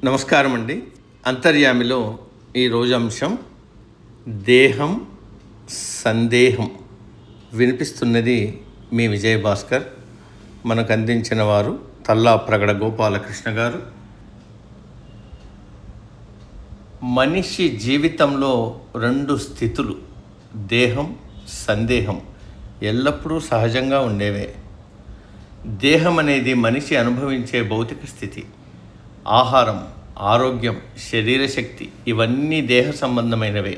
నమస్కారం అండి. అంతర్యామిలో ఈరోజు అంశం దేహం సందేహం. వినిపిస్తున్నది మీ విజయభాస్కర్. మనకు అందించిన వారు తల్లా ప్రగడ గోపాలకృష్ణ గారు. మనిషి జీవితంలో రెండు స్థితులు, దేహం సందేహం, ఎల్లప్పుడూ సహజంగా ఉండేవే. దేహం అనేది మనిషి అనుభవించే భౌతిక స్థితి. ఆహారం, ఆరోగ్యం, శరీరశక్తి ఇవన్నీ దేహ సంబంధమైనవే.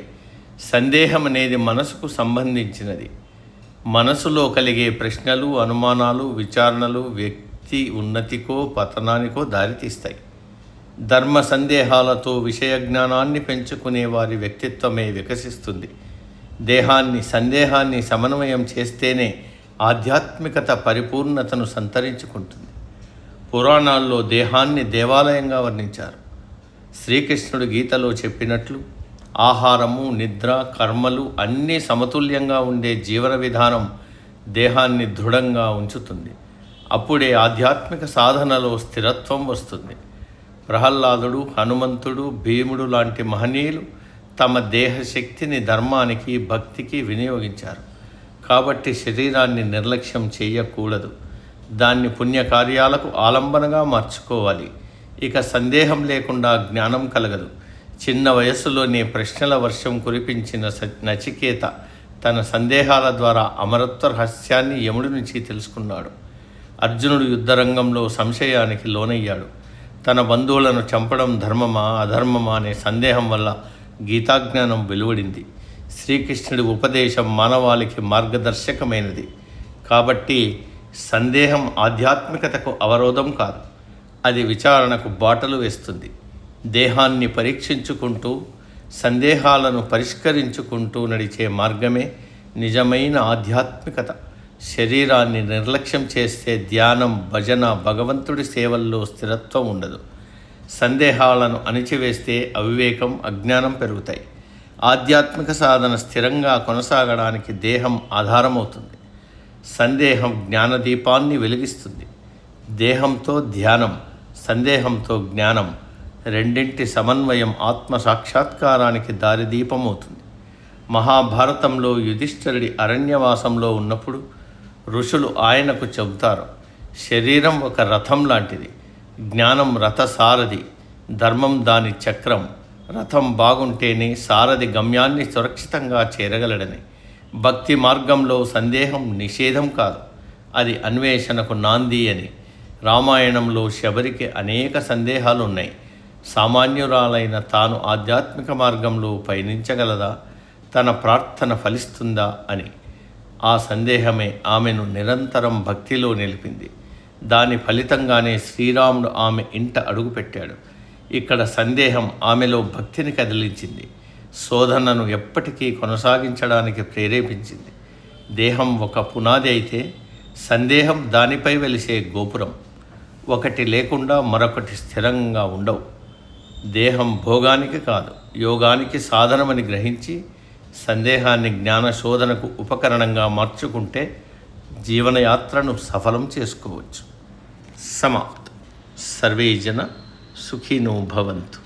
సందేహం అనేది మనసుకు సంబంధించినది. మనసులో కలిగే ప్రశ్నలు, అనుమానాలు, విచారణలు వ్యక్తి ఉన్నతికో పతనానికో దారితీస్తాయి. ధర్మ సందేహాలతో విషయ జ్ఞానాన్ని పెంచుకునే వారి వ్యక్తిత్వమే వికసిస్తుంది. సందేహాన్ని సమన్వయం చేస్తేనే ఆధ్యాత్మికత పరిపూర్ణతను సంతరించుకుంటుంది. పురాణాల్లో దేహాన్ని దేవాలయంగా వర్ణించారు. శ్రీకృష్ణుడు గీతలో చెప్పినట్లు ఆహారము, నిద్ర, కర్మలు అన్నీ సమతుల్యంగా ఉండే జీవన విధానం దేహాన్ని దృఢంగా ఉంచుతుంది. అప్పుడే ఆధ్యాత్మిక సాధనలో స్థిరత్వం వస్తుంది. ప్రహ్లాదుడు, హనుమంతుడు, భీముడు లాంటి మహనీయులు తమ దేహ శక్తిని ధర్మానికి, భక్తికి వినియోగించారు. కాబట్టి శరీరాన్ని నిర్లక్ష్యం చేయకూడదు. దాన్ని పుణ్యకార్యాలకు ఆలంబనగా మార్చుకోవాలి. ఇక సందేహం లేకుండా జ్ఞానం కలగదు. చిన్న వయస్సులోనే ప్రశ్నల వర్షం కురిపించిన నచికేత తన సందేహాల ద్వారా అమరత్వ రహస్యాన్ని యముడి నుంచి తెలుసుకున్నాడు. అర్జునుడు యుద్ధరంగంలో సంశయానికి లోనయ్యాడు. తన బంధువులను చంపడం ధర్మమా అధర్మమా అనే సందేహం వల్ల గీతాజ్ఞానం వెలువడింది. శ్రీకృష్ణుడి ఉపదేశం మానవాళికి మార్గదర్శకమైనది. కాబట్టి సందేహం ఆధ్యాత్మికతకు అవరోధం కాదు, అది విచారణకు బాటలు వేస్తుంది. దేహాన్ని పరీక్షించుకుంటూ సందేహాలను పరిష్కరించుకుంటూ నడిచే మార్గమే నిజమైన ఆధ్యాత్మికత. శరీరాన్ని నిర్లక్ష్యం చేస్తే ధ్యానం, భజన, భగవంతుడి సేవల్లో స్థిరత్వం ఉండదు. సందేహాలను అణిచివేస్తే అవివేకం, అజ్ఞానం పెరుగుతాయి. ఆధ్యాత్మిక సాధన స్థిరంగా కొనసాగడానికి దేహం ఆధారమవుతుంది. సందేహం జ్ఞానదీపాన్ని వెలిగిస్తుంది. దేహంతో ధ్యానం, సందేహంతో జ్ఞానం రెండింటి సమన్వయం ఆత్మ సాక్షాత్కారానికి దారిదీపమవుతుంది. మహాభారతంలో యుధిష్ఠిరుడి అరణ్యవాసంలో ఉన్నప్పుడు ఋషులు ఆయనకు చెబుతారు, శరీరం ఒక రథం లాంటిది, జ్ఞానం రథసారథి, ధర్మం దాని చక్రం. రథం బాగుంటేనే సారథి గమ్యాన్ని సురక్షితంగా చేరగలడని. భక్తి మార్గంలో సందేహం నిషేధం కాదు, అది అన్వేషణకు నాంది అని. రామాయణంలో శబరికి అనేక సందేహాలు ఉన్నాయి. సామాన్యురాలైన తాను ఆధ్యాత్మిక మార్గంలో పయనించగలదా, తన ప్రార్థన ఫలిస్తుందా అని. ఆ సందేహమే ఆమెను నిరంతరం భక్తిలో నిలిపింది. దాని ఫలితంగానే శ్రీరాముడు ఆమె ఇంట అడుగుపెట్టాడు. ఇక్కడ సందేహం ఆమెలో భక్తిని కదిలించింది, శోధనను ఎప్పటికీ కొనసాగించడానికి ప్రేరేపించింది. దేహం ఒక పునాది అయితే సందేహం దానిపై వెలిసే గోపురం. ఒకటి లేకుండా మరొకటి స్థిరంగా ఉండవు. దేహం భోగానికి కాదు, యోగానికి సాధనమని గ్రహించి సందేహాన్ని జ్ఞాన శోధనకు ఉపకరణంగా మార్చుకుంటే జీవనయాత్రను సఫలం చేసుకోవచ్చు. సమాప్తం. సర్వే జన సుఖినో భవంతు.